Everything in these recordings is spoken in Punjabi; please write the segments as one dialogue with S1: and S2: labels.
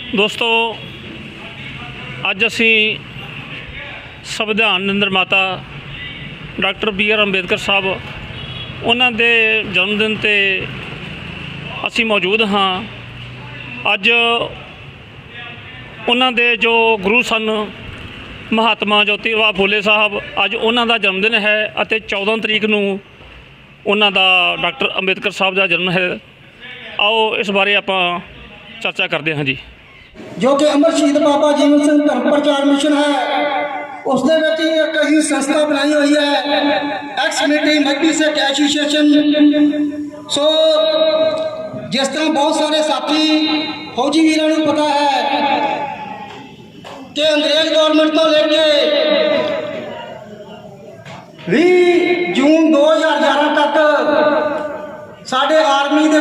S1: दोस्तों अज असी संविधान निर्माता डॉक्टर BR अंबेडकर साहब उन्हां दे जन्मदिन ते असी मौजूद हाँ। अज उन्हां दे जो गुरु सन महात्मा ज्योतिबा फूले साहब अज उन्हां दा जन्मदिन है अते 14 तरीक नूं उन्हां दा डॉक्टर अंबेडकर साहब का जन्म है। आओ इस बारे आपां चर्चा करते हैं जी।
S2: जो कि अमर शहीद बाबा जीवन सिंह धर्म प्रचार मिशन है उस कई संस्था बनाई हुई है, एक्स मिलिट्री मजबी से एसोसीएशन। सो जिस तरह बहुत सारे साथी फौजी वीरों को पता है कि अंग्रेज गवर्नमेंट तो लेके 20 जून 2011 तक साढ़े आर्मी के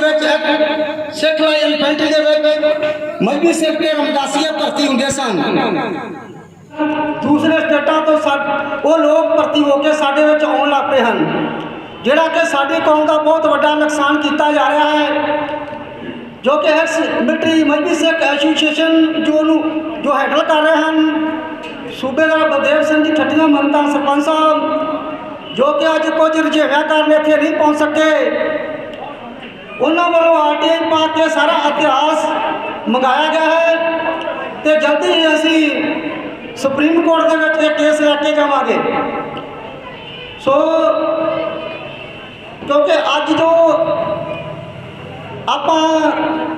S2: सिख इनफेंट्री के मजबी सिख के रमदासिया भर्ती होंगे सन। दूसरे स्टेटों तो वो लोग भर्ती होकर साढ़े आने लग पे हैं, जोड़ा कि साड़ी कौम का बहुत बड़ा नुकसान किया जा रहा है। जो कि ex military Mazhabi Sikh association जो हैंडल कर रहे हैं सूबेदार बलदेव सिंह जी ठट्टियां मनता सरपंच साहब, जो कि अज कुछ रुझेवियां कारण इतने नहीं पहुँच सके। उन्होंने वालों RTI पा के सारा इतिहास मंगाया गया है तो जल्दी ही असी सुप्रीम कोर्ट के केस लैके जावांगे। सो क्योंकि अज जो आप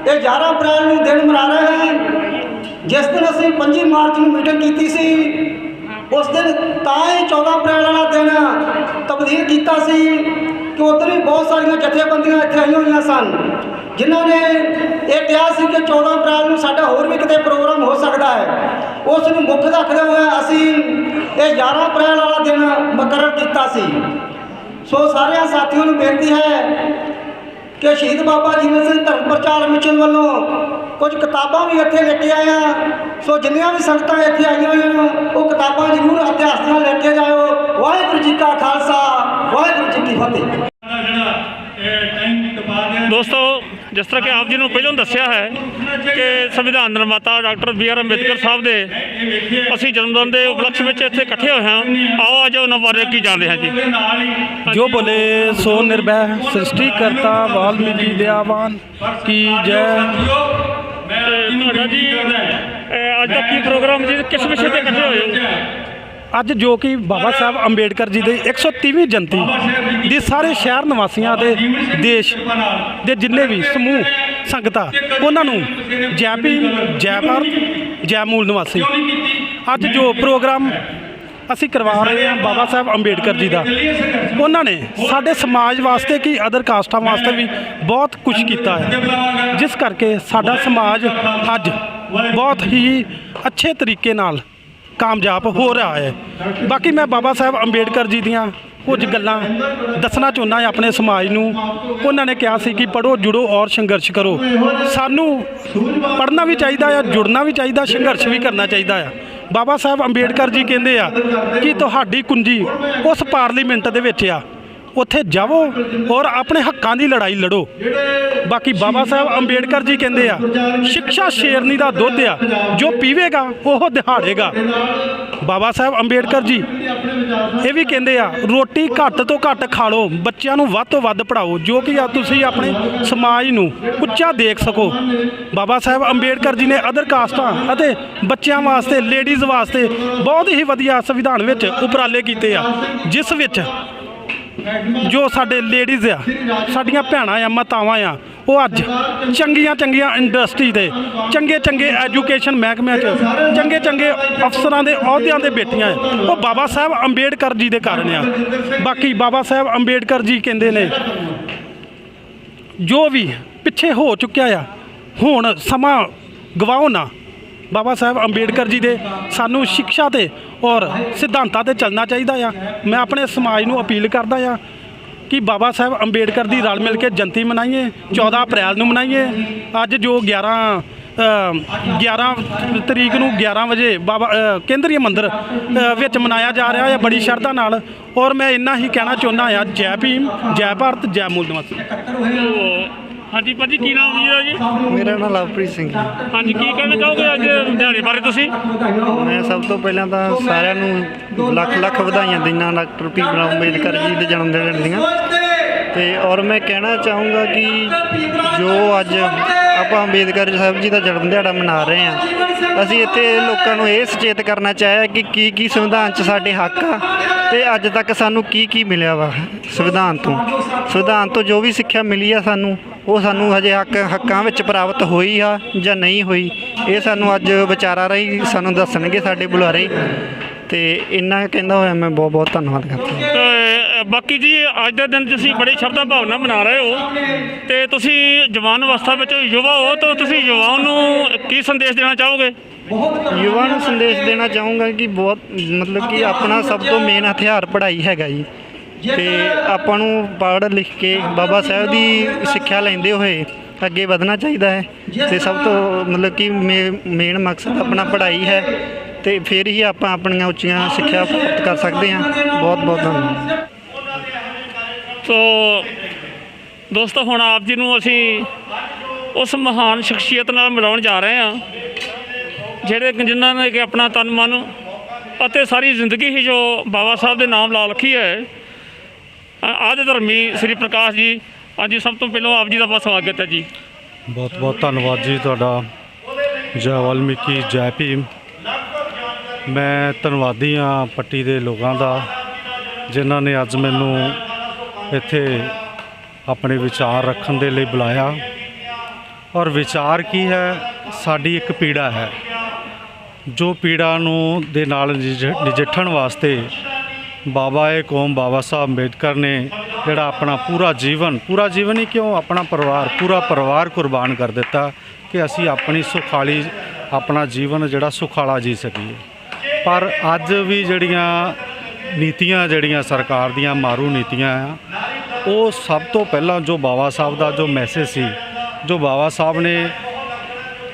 S2: 11 अप्रैल को दिन मना रहे हैं, जिस दिन असी 5 मार्च को मीटिंग की सी उस दिन ताई 14 अप्रैल वाला दिन तब्दील किया कि उधर भी बहुत सारिया जथेबंदियां इतने आई हुई सन जिन्होंने ये कहा कि 14 अप्रैल को साडा होर भी कितने प्रोग्राम हो सकता है। उस मुख रखते हुए असी 11 अप्रैल वाला दिन मुकर्रर किया सी। सो सारे साथियों को बेनती है कि शहीद बाबा जीवन सिंह धर्म प्रचार मिशन वालों कुछ किताबां भी इतने लेके आए हैं। सो जिन्नियां भी संगतां इतने आई हुई हैं वो किताबां जरूर इतिहास लेके जाओ। वाहिगुरू जी का खालसा वाहिगुरू जी की फतेह।
S1: दोस्तों जिस तरह कि आप जी ने पहलों दसिया है कि संविधान निर्माता डॉक्टर BR अंबेडकर साहब के असी जन्मदिन के उपलक्ष्य में इतने इकट्ठे हुए हैं। आओ अज उन्होंने बारे की जानते हैं जी।
S3: जो बोले सो निर्भय सृष्टिकर्ता वाल्मीकि दयावान की जय।
S1: जी अज का की प्रोग्राम जी किस विषय पर इकट्ठे हुए?
S3: अज जो कि बाबा साहब अंबेडकर जी की 130वीं जयंती दी सारे शहर निवासियों के देश के जिन्ने भी समूह संगतां उन्होंने जय भीम जय भारत जय मूल निवासी। अज जो प्रोग्राम असी करवा रहे हैं बाबा साहब अंबेडकर जी का, उन्होंने साढ़े समाज वास्ते कि अदर कास्टां वास्ते भी बहुत कुछ किया है, जिस करके साडा समाज अज बहुत ही अच्छे तरीके नाल कामयाब हो रहा है। बाकी मैं बाबा साहब अंबेडकर जी दियाँ कुछ गल्लां दसना चाहुंदा अपने समाज नूं। उन्होंने कहा सी कि पढ़ो जुड़ो और संघर्ष करो। सानू पढ़ना भी चाहिए, जुड़ना भी चाहिए, संघर्ष भी करना चाहिए। बाबा साहब अंबेडकर जी कहते हैं कि तुहाडी कुंजी उस पार्लीमेंट दे विच आ, उत्थे जाओ और अपने हक्कां दी लड़ाई लड़ो। बाकी बाबा साहब अंबेडकर जी कहते हैं शिक्षा शेरनी का दुध आ, जो पीवेगा वह दिहाड़ेगा। बाबा साहब अंबेडकर जी ये भी कहते हैं रोटी घट तो घट खा लो, बच्चों को वध तो वध पढ़ाओ, जो कि तुसीं अपने समाज नूं उच्चा देख सको। बाबा साहब अंबेडकर जी ने अदर कास्टां अते बच्चों वास्ते लेडीज़ वास्ते बहुत ही वधिया संविधान विच उपराले कीते आ, जिस विच जो साडे लेडीज़ आ साडियां भैणां आ मातावां आ वो अज चंगियां चंगियां इंडस्ट्री दे चंगे चंगे एजुकेशन महकमे चंगे चंगे अफसरां दे अहुदियां दे बेटियां वो बाबा साहब अंबेडकर जी दे कारण आ। बाकी बाबा साहब अंबेडकर जी कहंदे ने जो भी पिछे हो चुक्या आ हुण समा गवाओ ना। बाबा साहब अंबेडकर जी दे सानू शिक्षा ते और सिद्धांतां ते चलना चाहिए आ। मैं अपने समाज नूं अपील करदा आ कि बाबा साहब अंबेडकर दी रल मिल के जयंती मनाइए, 14 अप्रैल नूं मनाइए। अज जो 11 तरीक नूं 11 बजे बाबा केंद्रीय मंदिर विच मनाया जा रहा है बड़ी शरधा नाल। और मैं इन्ना ही कहना चाहुंदा आ जय भीम जय भारत जय मूल निवासी।
S1: ਹਾਂਜੀ ਭਾਜੀ, ਕੀ ਨਾਮ ਜੀ?
S4: ਮੇਰਾ ਨਾਮ ਲਵਪ੍ਰੀਤ ਸਿੰਘ ਹੈ।
S1: ਹਾਂਜੀ, ਕੀ ਕਹਿਣਾ ਚਾਹੋਗੇ ਅੱਜ ਦਿਹਾੜੇ ਬਾਰੇ ਤੁਸੀਂ?
S4: ਮੈਂ ਸਭ ਤੋਂ ਪਹਿਲਾਂ ਤਾਂ ਸਾਰਿਆਂ ਨੂੰ ਲੱਖ ਲੱਖ ਵਧਾਈਆਂ ਦਿੰਦਾ ਡਾਕਟਰ ਭੀਮ ਰਾਓ ਅੰਬੇਦਕਰ ਜੀ ਦੇ ਜਨਮ ਦਿਨ ਦੀਆਂ। ਤੇ ਔਰ ਮੈਂ ਕਹਿਣਾ ਚਾਹੂੰਗਾ ਕਿ ਜੋ ਅੱਜ ਆਪਾਂ ਅੰਬੇਦਕਰ ਸਾਹਿਬ ਜੀ ਦਾ ਜਨਮ ਦਿਹਾੜਾ ਮਨਾ ਰਹੇ ਹਾਂ, ਅਸੀਂ ਇੱਥੇ ਲੋਕਾਂ ਨੂੰ ਇਹ ਸੁਚੇਤ ਕਰਨਾ ਚਾਹਿਆ ਕਿ ਕੀ ਸੰਵਿਧਾਨ 'ਚ ਸਾਡੇ ਹੱਕ ਆ ਅਤੇ ਅੱਜ ਤੱਕ ਸਾਨੂੰ ਕੀ ਮਿਲਿਆ ਵਾ ਸੰਵਿਧਾਨ ਤੋਂ ਜੋ ਵੀ ਸਿੱਖਿਆ ਮਿਲੀ ਆ ਸਾਨੂੰ, ਉਹ ਸਾਨੂੰ ਹਜੇ ਹੱਕਾਂ ਵਿੱਚ ਪ੍ਰਾਪਤ ਹੋਈ ਆ ਜਾਂ ਨਹੀਂ ਹੋਈ, ਇਹ ਸਾਨੂੰ ਅੱਜ ਵਿਚਾਰਾਂ ਰਾਹੀਂ ਸਾਨੂੰ ਦੱਸਣਗੇ ਸਾਡੇ ਬੁਲਾਰੇ। ਅਤੇ ਇੰਨਾ ਕਹਿੰਦਾ ਹੋਇਆ ਮੈਂ ਬਹੁਤ ਬਹੁਤ ਧੰਨਵਾਦ ਕਰਦਾ।
S1: ਤੇ ਬਾਕੀ ਜੀ, ਅੱਜ ਦੇ ਦਿਨ ਤੁਸੀਂ ਬੜੀ ਸ਼ਰਧਾ ਭਾਵਨਾ ਮਨਾ ਰਹੇ ਹੋ ਅਤੇ ਤੁਸੀਂ ਜਵਾਨ ਅਵਸਥਾ ਵਿੱਚ ਯੁਵਾ ਹੋ, ਤਾਂ ਤੁਸੀਂ ਯੁਵਾਵਾਂ ਨੂੰ ਕੀ ਸੰਦੇਸ਼ ਦੇਣਾ ਚਾਹੋਗੇ?
S4: ਯੁਵਾ ਨੂੰ ਸੰਦੇਸ਼ ਦੇਣਾ ਚਾਹੂੰਗਾ ਕਿ ਬਹੁਤ ਮਤਲਬ ਕਿ ਆਪਣਾ ਸਭ ਤੋਂ ਮੇਨ ਹਥਿਆਰ ਪੜ੍ਹਾਈ ਹੈਗਾ ਜੀ। ਅਤੇ ਆਪਾਂ ਨੂੰ ਪੜ੍ਹ ਲਿਖ ਕੇ ਬਾਬਾ ਸਾਹਿਬ ਦੀ ਸਿੱਖਿਆ ਲੈਂਦੇ ਹੋਏ ਅੱਗੇ ਵਧਣਾ ਚਾਹੀਦਾ ਹੈ। ਅਤੇ ਸਭ ਤੋਂ ਮਤਲਬ ਕਿ ਮੇਨ ਮਕਸਦ ਆਪਣਾ ਪੜ੍ਹਾਈ ਹੈ, ਅਤੇ ਫਿਰ ਹੀ ਆਪਾਂ ਆਪਣੀਆਂ ਉੱਚੀਆਂ ਸਿੱਖਿਆ ਪ੍ਰਾਪਤ ਕਰ ਸਕਦੇ ਹਾਂ। ਬਹੁਤ ਬਹੁਤ ਧੰਨਵਾਦ।
S1: ਸੋ ਦੋਸਤੋ, ਹੁਣ ਆਪ ਜੀ ਨੂੰ ਅਸੀਂ ਉਸ ਮਹਾਨ ਸ਼ਖਸੀਅਤ ਨਾਲ ਮਿਲਾਉਣ ਜਾ ਰਹੇ ਹਾਂ ਜਿਨ੍ਹਾਂ ਨੇ ਕਿ ਆਪਣਾ ਤਨ ਮਨ ਅਤੇ ਸਾਰੀ ਜ਼ਿੰਦਗੀ ਹੀ ਜੋ ਬਾਬਾ ਸਾਹਿਬ ਦੇ ਨਾਮ ਲਾ ਰੱਖੀ ਹੈ। ਆਦਿ ਧਰਮੀ ਸ੍ਰੀ ਪ੍ਰਕਾਸ਼ ਜੀ, ਅੱਜ ਸਭ ਤੋਂ ਪਹਿਲਾਂ ਆਪ ਜੀ ਦਾ ਬਹੁਤ ਸਵਾਗਤ ਹੈ ਜੀ।
S3: ਬਹੁਤ ਬਹੁਤ ਧੰਨਵਾਦ ਜੀ ਤੁਹਾਡਾ। ਜੈ ਵਾਲਮੀਕੀ, ਜੈ ਭੀਮ। ਮੈਂ ਧੰਨਵਾਦੀ ਹਾਂ ਪੱਟੀ ਦੇ ਲੋਕਾਂ ਦਾ, ਜਿਨ੍ਹਾਂ ਨੇ ਅੱਜ ਮੈਨੂੰ ਇੱਥੇ ਆਪਣੇ ਵਿਚਾਰ ਰੱਖਣ ਦੇ ਲਈ ਬੁਲਾਇਆ। ਔਰ ਵਿਚਾਰ ਕੀ ਹੈ? ਸਾਡੀ ਇੱਕ ਪੀੜਾ ਹੈ, ਜੋ ਪੀੜਾ ਨੂੰ ਦੇ ਨਾਲ ਨਜਿੱਠਣ ਵਾਸਤੇ ਬਾਬਾ ਏ ਕੌਮ ਬਾਬਾ ਸਾਹਿਬ ਅੰਬੇਦਕਰ ਨੇ ਜਿਹੜਾ ਆਪਣਾ ਪੂਰਾ ਜੀਵਨ ਹੀ ਕਿਉਂ, ਆਪਣਾ ਪੂਰਾ ਪਰਿਵਾਰ ਕੁਰਬਾਨ ਕਰ ਦਿੱਤਾ ਕਿ ਅਸੀਂ ਆਪਣੀ ਸੁਖਾਲੀ ਆਪਣਾ ਜੀਵਨ ਜਿਹੜਾ ਸੁਖਾਲਾ ਜੀ ਸਕੀਏ। ਪਰ ਅੱਜ ਵੀ ਜਿਹੜੀਆਂ ਨੀਤੀਆਂ ਜਿਹੜੀਆਂ ਸਰਕਾਰ ਦੀਆਂ ਮਾਰੂ ਨੀਤੀਆਂ ਆ, ਉਹ ਸਭ ਤੋਂ ਪਹਿਲਾਂ ਜੋ ਬਾਬਾ ਸਾਹਿਬ ਦਾ ਜੋ ਮੈਸੇਜ ਸੀ, ਜੋ ਬਾਬਾ ਸਾਹਿਬ ਨੇ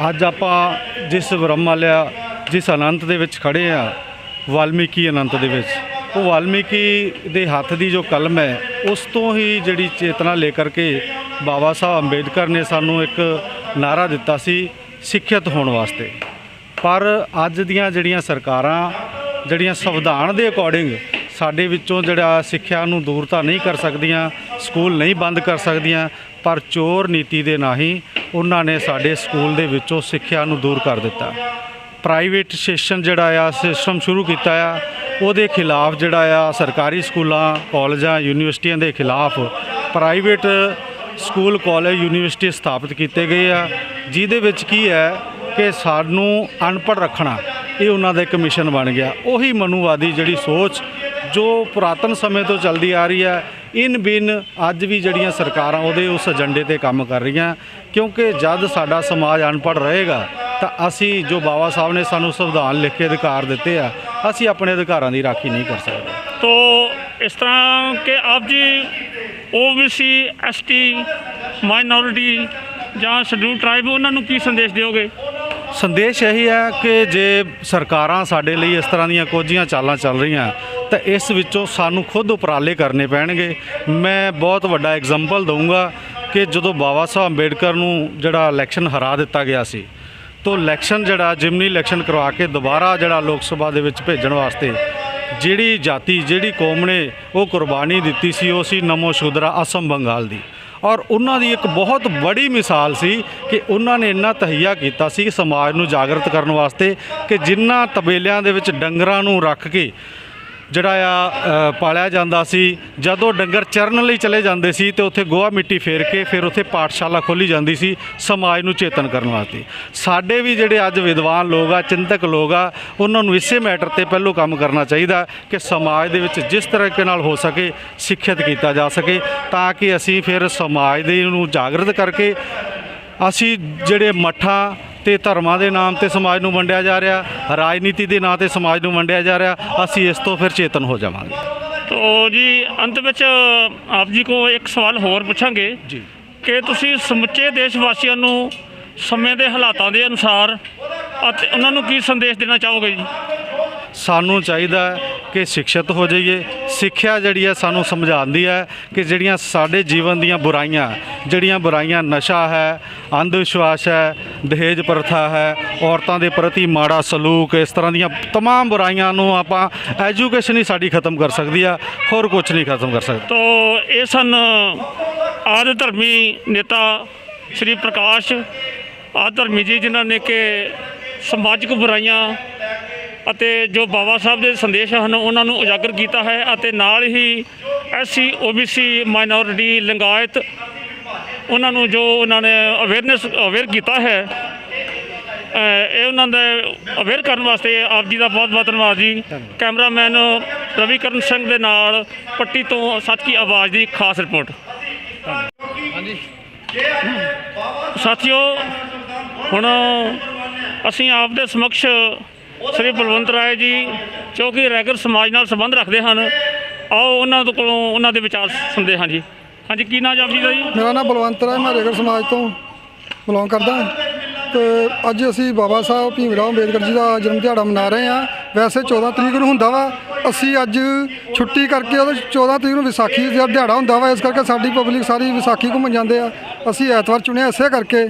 S3: ਅੱਜ ਆਪਾਂ ਜਿਸ ਬ੍ਰਹਮਾਲਿਆ ਜਿਸ ਅਨੰਤ ਦੇ ਵਿੱਚ ਖੜ੍ਹੇ ਆ, ਵਾਲਮੀਕੀ ਅਨੰਤ ਦੇ ਵਿੱਚ, ਉਹ ਵਾਲਮੀਕੀ ਦੇ ਹੱਥ ਦੀ ਜੋ ਕਲਮ ਹੈ, ਉਸ ਤੋਂ ਹੀ ਜਿਹੜੀ ਚੇਤਨਾ ਲੈ ਕਰਕੇ ਬਾਬਾ ਸਾਹਿਬ ਅੰਬੇਦਕਰ ਨੇ ਸਾਨੂੰ ਇੱਕ ਨਾਅਰਾ ਦਿੱਤਾ ਸੀ ਸਿੱਖਿਅਤ ਹੋਣ ਵਾਸਤੇ। ਪਰ ਅੱਜ ਦੀਆਂ ਜਿਹੜੀਆਂ ਸਰਕਾਰਾਂ ਜਿਹੜੀਆਂ ਸੰਵਿਧਾਨ ਦੇ ਅਕੋਰਡਿੰਗ ਸਾਡੇ ਵਿੱਚੋਂ ਜਿਹੜਾ ਸਿੱਖਿਆ ਨੂੰ ਦੂਰ ਤਾਂ ਨਹੀਂ ਕਰ ਸਕਦੀਆਂ, ਸਕੂਲ ਨਹੀਂ ਬੰਦ ਕਰ ਸਕਦੀਆਂ, ਪਰ ਚੋਰ ਨੀਤੀ ਦੇ ਨਾਹੀਂ ਉਹਨਾਂ ਨੇ ਸਾਡੇ ਸਕੂਲ ਦੇ ਵਿੱਚੋਂ ਸਿੱਖਿਆ ਨੂੰ ਦੂਰ ਕਰ ਦਿੱਤਾ। ਪ੍ਰਾਈਵੇਟਾਈਜੇਸ਼ਨ ਜਿਹੜਾ ਆ ਸਿਸਟਮ ਸ਼ੁਰੂ ਕੀਤਾ ਆ, ਉਹਦੇ ਖਿਲਾਫ ਜਿਹੜਾ ਆ ਸਰਕਾਰੀ ਸਕੂਲਾਂ, ਕਾਲਜਾਂ, ਯੂਨੀਵਰਸਿਟੀਆਂ ਦੇ ਖਿਲਾਫ ਪ੍ਰਾਈਵੇਟ ਸਕੂਲ, ਕਾਲਜ, ਯੂਨੀਵਰਸਿਟੀ ਸਥਾਪਿਤ ਕੀਤੇ ਗਏ ਆ, ਜਿਹਦੇ ਵਿੱਚ ਕੀ ਹੈ ਕਿ ਸਾਨੂੰ ਅਨਪੜ੍ਹ ਰੱਖਣਾ, ਇਹ ਉਹਨਾਂ ਦਾ ਇੱਕ ਮਿਸ਼ਨ ਬਣ ਗਿਆ। ਉਹੀ ਮਨੂਵਾਦੀ ਜਿਹੜੀ ਸੋਚ ਜੋ ਪੁਰਾਤਨ ਸਮੇਂ ਤੋਂ ਚੱਲਦੀ ਆ ਰਹੀ ਹੈ, ਇਨ ਬਿਨ ਅੱਜ ਵੀ ਜਿਹੜੀਆਂ ਸਰਕਾਰਾਂ ਉਹਦੇ ਉਸ ਏਜੰਡੇ 'ਤੇ ਕੰਮ ਕਰ ਰਹੀਆਂ। ਕਿਉਂਕਿ ਜਦ ਸਾਡਾ ਸਮਾਜ ਅਨਪੜ੍ਹ ਰਹੇਗਾ ਤਾਂ ਅਸੀਂ ਜੋ ਬਾਬਾ ਸਾਹਿਬ ਨੇ ਸਾਨੂੰ ਸੰਵਿਧਾਨ ਲਿਖ ਕੇ ਅਧਿਕਾਰ ਦਿੱਤੇ ਆ, ਅਸੀਂ ਆਪਣੇ ਅਧਿਕਾਰਾਂ ਦੀ ਰਾਖੀ ਨਹੀਂ ਕਰ ਸਕਦੇ।
S1: ਤੋ ਇਸ ਤਰ੍ਹਾਂ ਕਿ ਆਪ ਜੀ OBC, ST, ਮਾਈਨੋਰਿਟੀ ਜਾਂ ਸ਼ਡਿਊਲ ਟਰਾਈਬ, ਉਹਨਾਂ ਨੂੰ ਕੀ ਸੰਦੇਸ਼ ਦਿਓਗੇ?
S3: ਸੰਦੇਸ਼ ਇਹੀ ਹੈ ਕਿ ਜੇ ਸਰਕਾਰਾਂ ਸਾਡੇ ਲਈ ਇਸ ਤਰ੍ਹਾਂ ਦੀਆਂ ਕੋਝੀਆਂ ਚਾਲਾਂ ਚੱਲ ਰਹੀਆਂ ਤਾਂ ਇਸ ਵਿੱਚੋਂ ਸਾਨੂੰ ਖੁਦ ਉਪਰਾਲੇ ਕਰਨੇ ਪੈਣਗੇ। ਮੈਂ ਬਹੁਤ ਵੱਡਾ ਐਗਜ਼ਾਮਪਲ ਦਊਂਗਾ ਕਿ ਜਦੋਂ ਬਾਬਾ ਸਾਹਿਬ ਅੰਬੇਦਕਰ ਨੂੰ ਜਿਹੜਾ ਇਲੈਕਸ਼ਨ ਹਰਾ ਦਿੱਤਾ ਗਿਆ ਸੀ, ਤਾਂ ਇਲੈਕਸ਼ਨ ਜਿਹੜਾ ਜਿਮਨੀ ਇਲੈਕਸ਼ਨ ਕਰਵਾ ਕੇ ਦੁਬਾਰਾ ਜਿਹੜਾ ਲੋਕ ਸਭਾ ਦੇ ਵਿੱਚ ਭੇਜਣ ਵਾਸਤੇ ਜਿਹੜੀ ਜਾਤੀ ਜਿਹੜੀ ਕੌਮ ਨੇ ਉਹ ਕੁਰਬਾਨੀ ਦਿੱਤੀ ਸੀ, ਉਹ ਸੀ ਨਮੋ ਸ਼ੂਦਰਾ ਅਸਮ ਬੰਗਾਲ ਦੀ। ਔਰ ਉਹਨਾਂ ਦੀ ਇੱਕ ਬਹੁਤ ਬੜੀ ਮਿਸਾਲ ਸੀ ਕਿ ਉਹਨਾਂ ਨੇ ਇੰਨਾ ਤਹਈਆ ਕੀਤਾ ਸੀ ਸਮਾਜ ਨੂੰ ਜਾਗਰਤ ਕਰਨ ਵਾਸਤੇ ਕਿ ਜਿਨ੍ਹਾਂ ਤਬੇਲਿਆਂ ਦੇ ਵਿੱਚ ਡੰਗਰਾਂ ਨੂੰ ਰੱਖ ਕੇ ਜਿਹੜਾ ਆ ਪਾਲਿਆ ਜਾਂਦਾ ਸੀ, ਜਦੋਂ ਡੰਗਰ ਚਰਨ ਲਈ ਚਲੇ ਜਾਂਦੇ ਸੀ ਤੇ ਉੱਥੇ ਗੋਹਾ ਮਿੱਟੀ ਫੇਰ ਕੇ ਫਿਰ ਉੱਥੇ ਪਾਠਸ਼ਾਲਾ ਖੋਲ੍ਹੀ ਜਾਂਦੀ ਸੀ ਸਮਾਜ ਨੂੰ ਚੇਤਨ ਕਰਨ ਵਾਸਤੇ। ਸਾਡੇ ਵੀ ਜਿਹੜੇ ਅੱਜ ਵਿਦਵਾਨ ਲੋਕ ਆ, ਚਿੰਤਕ ਲੋਕ ਆ, ਉਹਨਾਂ ਨੂੰ ਇਸੇ ਮੈਟਰ 'ਤੇ ਪਹਿਲੋਂ ਕੰਮ ਕਰਨਾ ਚਾਹੀਦਾ ਕਿ ਸਮਾਜ ਦੇ ਵਿੱਚ ਜਿਸ ਤਰੀਕੇ ਨਾਲ ਹੋ ਸਕੇ ਸਿੱਖਿਅਤ ਕੀਤਾ ਜਾ ਸਕੇ, ਤਾਂ ਕਿ ਅਸੀਂ ਫਿਰ ਸਮਾਜ ਦੇ ਨੂੰ ਜਾਗਰਤ ਕਰਕੇ ਅਸੀਂ ਜਿਹੜੇ ਮੱਠਾਂ ਤੇ ਧਰਮਾਂ ਦੇ ਨਾਮ ਤੇ ਸਮਾਜ ਨੂੰ ਵੰਡਿਆ ਜਾ ਰਿਹਾ, ਰਾਜਨੀਤੀ ਦੇ ਨਾਂ ਤੇ ਸਮਾਜ ਨੂੰ ਵੰਡਿਆ ਜਾ ਰਿਹਾ, ਅਸੀਂ ਇਸ ਤੋਂ ਫਿਰ ਚੇਤਨ ਹੋ ਜਾਵਾਂਗੇ।
S1: ਤੋ ਜੀ ਅੰਤ ਵਿੱਚ ਆਪ ਜੀ ਕੋ ਇੱਕ ਸਵਾਲ ਹੋਰ ਪੁੱਛਾਂਗੇ
S3: ਜੀ
S1: ਕਿ ਤੁਸੀਂ ਸਮੁੱਚੇ ਦੇਸ਼ ਵਾਸੀਆਂ ਨੂੰ ਸਮੇਂ ਦੇ ਹਾਲਾਤਾਂ ਦੇ ਅਨੁਸਾਰ ਅਤੇ ਉਹਨਾਂ ਨੂੰ ਕੀ ਸੰਦੇਸ਼ ਦੇਣਾ ਚਾਹੋਗੇ ਜੀ?
S5: ਸਾਨੂੰ ਚਾਹੀਦਾ ਹੈ ਕਿ ਸਿੱਖਿਅਤ ਹੋ ਜਾਈਏ। ਸਿੱਖਿਆ ਜਿਹੜੀ ਹੈ ਸਾਨੂੰ ਸਮਝਾਉਂਦੀ ਹੈ ਕਿ ਜਿਹੜੀਆਂ ਸਾਡੇ ਜੀਵਨ ਦੀਆਂ ਬੁਰਾਈਆਂ ਨਸ਼ਾ ਹੈ, ਅੰਧ ਵਿਸ਼ਵਾਸ ਹੈ, ਦਹੇਜ ਪ੍ਰਥਾ ਹੈ, ਔਰਤਾਂ ਦੇ ਪ੍ਰਤੀ ਮਾੜਾ ਸਲੂਕ, ਇਸ ਤਰ੍ਹਾਂ ਦੀਆਂ तमाम ਬੁਰਾਈਆਂ ਨੂੰ ਆਪਾਂ ਐਜੂਕੇਸ਼ਨ ਹੀ ਸਾਡੀ ਖਤਮ ਕਰ ਸਕਦੀ ਆ, ਹੋਰ ਕੁਝ ਨਹੀਂ ਖਤਮ ਕਰ ਸਕਦਾ।
S1: ਤੋ ਇਹ ਸਨ ਆਦਿ ਧਰਮੀ ਨੇਤਾ ਸ਼੍ਰੀ ਪ੍ਰਕਾਸ਼ ਆਦਿ ਧਰਮੀ ਜੀ, ਜਿਨ੍ਹਾਂ ਨੇ ਕਿ ਸਮਾਜਿਕ ਬੁਰਾਈਆਂ ਅਤੇ ਜੋ ਬਾਬਾ ਸਾਹਿਬ ਦੇ ਸੰਦੇਸ਼ ਹਨ ਉਹਨਾਂ ਨੂੰ ਉਜਾਗਰ ਕੀਤਾ ਹੈ, ਅਤੇ ਨਾਲ ਹੀ SC OBC ਮਾਈਨੋਰਿਟੀ ਲਿੰਗਾਇਤ ਉਹਨਾਂ ਨੂੰ ਜੋ ਉਹਨਾਂ ਨੇ ਅਵੇਅਰ ਕੀਤਾ ਹੈ, ਇਹ ਉਹਨਾਂ ਦੇ ਅਵੇਅਰ ਕਰਨ ਵਾਸਤੇ ਆਪ ਜੀ ਦਾ ਬਹੁਤ ਬਹੁਤ ਧੰਨਵਾਦ ਜੀ। ਕੈਮਰਾਮੈਨ ਰਵੀਕਰਨ ਸਿੰਘ ਦੇ ਨਾਲ ਪੱਟੀ ਤੋਂ ਸੱਚ ਕੀ ਆਵਾਜ਼ ਦੀ ਖਾਸ ਰਿਪੋਰਟ। ਸਾਥੀਓ, ਹੁਣ ਅਸੀਂ ਆਪ ਦੇ ਸਮਕਸ਼ ਸ੍ਰੀ ਬਲਵੰਤ ਰਾਏ ਜੀ ਜੋ ਕਿ ਰੈਗਰ ਸਮਾਜ ਨਾਲ ਸੰਬੰਧ ਰੱਖਦੇ ਹਨ, ਆਓ ਉਹਨਾਂ ਦੇ ਕੋਲੋਂ ਉਹਨਾਂ ਦੇ ਵਿਚਾਰ ਸੁਣਦੇ ਹਾਂ ਜੀ। ਹਾਂਜੀ, ਕੀ ਨਾਮ ਆਪ ਜੀ ਦਾ ਜੀ?
S6: ਮੇਰਾ ਨਾਮ ਬਲਵੰਤ ਰਾਏ, ਮੈਂ ਰੇਗਰ ਸਮਾਜ ਤੋਂ ਬਿਲੋਂਗ ਕਰਦਾ। ਤੇ ਅੱਜ ਅਸੀਂ ਬਾਬਾ ਸਾਹਿਬ ਭੀਮ ਰਾਓ ਅੰਬੇਦਕਰ ਜੀ ਦਾ ਜਨਮ ਦਿਹਾੜਾ ਮਨਾ ਰਹੇ ਹਾਂ। ਵੈਸੇ 14 ਤਰੀਕ ਨੂੰ ਹੁੰਦਾ ਵਾ, ਅਸੀਂ ਅੱਜ ਛੁੱਟੀ ਕਰਕੇ ਉਹਦੇ 14 ਤਰੀਕ ਨੂੰ ਵਿਸਾਖੀ ਦਾ ਦਿਹਾੜਾ ਹੁੰਦਾ ਵਾ, ਇਸ ਕਰਕੇ ਸਾਡੀ ਪਬਲਿਕ ਸਾਰੀ ਵਿਸਾਖੀ ਘੁੰਮਣ ਜਾਂਦੇ ਆ। ਅਸੀਂ ਐਤਵਾਰ ਚੁਣਿਆ ਇਸੇ ਕਰਕੇ।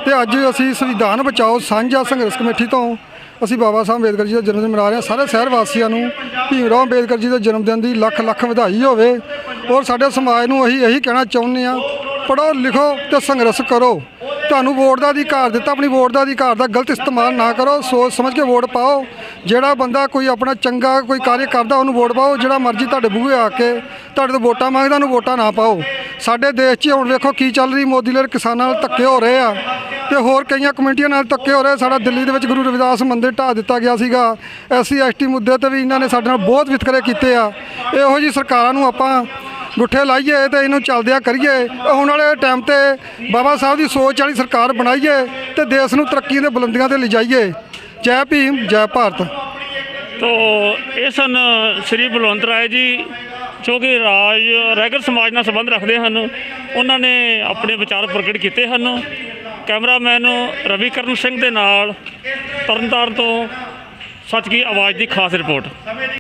S6: ਤੇ ਅੱਜ ਅਸੀਂ ਸੰਵਿਧਾਨ ਬਚਾਓ ਸਾਂਝਾ ਸੰਘਰਸ਼ ਕਮੇਟੀ ਤੋਂ ਅਸੀਂ ਬਾਬਾ ਸਾਹਿਬ ਅੰਬੇਦਕਰ ਜੀ ਦਾ ਜਨਮ ਦਿਨ ਮਨਾ ਰਹੇ ਹਾਂ। ਸਾਰੇ ਸ਼ਹਿਰ ਵਾਸੀਆਂ ਨੂੰ ਭੀਮ ਰਾਓ ਅੰਬੇਦਕਰ ਜੀ ਦੇ ਜਨਮ ਦਿਨ ਦੀ ਲੱਖ ਲੱਖ ਵਧਾਈ ਹੋਵੇ। ਔਰ ਸਾਡੇ ਸਮਾਜ ਨੂੰ ਅਸੀਂ ਇਹੀ ਕਹਿਣਾ ਚਾਹੁੰਦੇ ਹਾਂ, ਪੜ੍ਹੋ ਲਿਖੋ ਤੇ ਸੰਘਰਸ਼ ਕਰੋ। ਤੁਹਾਨੂੰ ਵੋਟ ਦਾ ਅਧਿਕਾਰ ਦਿੱਤਾ, ਆਪਣੀ ਵੋਟ ਦਾ ਅਧਿਕਾਰ ਦਾ ਗਲਤ ਇਸਤੇਮਾਲ ਨਾ ਕਰੋ, ਸੋਚ ਸਮਝ ਕੇ ਵੋਟ ਪਾਓ। ਜਿਹੜਾ ਬੰਦਾ ਕੋਈ ਆਪਣਾ ਚੰਗਾ ਕੋਈ ਕਾਰਜ ਕਰਦਾ ਉਹਨੂੰ ਵੋਟ ਪਾਓ। ਜਿਹੜਾ ਮਰਜ਼ੀ ਤੁਹਾਡੇ ਬੂਹੇ ਆ ਕੇ ਤੁਹਾਡੇ ਤੋਂ ਵੋਟਾਂ ਮੰਗਦਾ ਉਹਨੂੰ ਵੋਟਾਂ ਨਾ ਪਾਓ। ਸਾਡੇ ਦੇਸ਼ 'ਚ ਹੁਣ ਵੇਖੋ ਕੀ ਚੱਲ ਰਹੀ, ਮੋਦੀ ਲਹਿਰ ਕਿਸਾਨਾਂ ਨਾਲ ਧੱਕੇ ਹੋ ਰਹੇ ਆ ਤੇ ਹੋਰ ਕਈਆਂ ਕਮੇਟੀਆਂ ਨਾਲ ਧੱਕੇ ਹੋ ਰਹੇ। ਸਾਡਾ ਦਿੱਲੀ ਦੇ ਵਿੱਚ ਗੁਰੂ ਰਵਿਦਾਸ ਮੰਦਿਰ ਢਾਹ ਦਿੱਤਾ ਗਿਆ ਸੀਗਾ। SC ST ਮੁੱਦੇ ਤੇ ਵੀ ਇਹਨਾਂ ਨੇ ਸਾਡੇ ਨਾਲ ਬਹੁਤ ਵਿਤਕਰੇ ਕੀਤੇ ਆ। ਇਹੋ ਜਿਹੀ ਸਰਕਾਰਾਂ ਨੂੰ ਆਪਾਂ ਗੁੱਠੇ ਲਾਈਏ ਤੇ ਇਹਨੂੰ ਚੱਲਦਿਆਂ ਕਰੀਏ। ਆਉਣ ਵਾਲੇ ਟਾਈਮ ਤੇ ਬਾਬਾ ਸਾਹਿਬ ਦੀ ਸੋਚ ਵਾਲੀ ਸਰਕਾਰ ਬਣਾਈਏ ਤੇ ਦੇਸ਼ ਨੂੰ ਤਰੱਕੀ ਦੇ ਬੁਲੰਦੀਆਂ ਤੇ ਲਿਜਾਈਏ। ਜੈ ਭੀਮ, ਜੈ ਭਾਰਤ।
S1: ਤੋ ਇਹ ਸਨ ਸ਼੍ਰੀ ਬਲਵੰਤ ਰਾਏ ਜੀ ਜੋ ਕਿ ਰੈਗਰ ਸਮਾਜ ਨਾਲ ਸੰਬੰਧ ਰੱਖਦੇ ਹਨ, ਉਹਨਾਂ ਨੇ ਆਪਣੇ ਵਿਚਾਰ ਪ੍ਰਗਟ ਕੀਤੇ ਹਨ। ਕੈਮਰਾਮੈਨ ਰਵੀਕਰਨ ਸਿੰਘ ਦੇ ਨਾਲ ਤਰਨਤਾਰਨ ਤੋਂ ਸੱਚ ਕੀ ਆਵਾਜ਼ ਦੀ ਖਾਸ ਰਿਪੋਰਟ।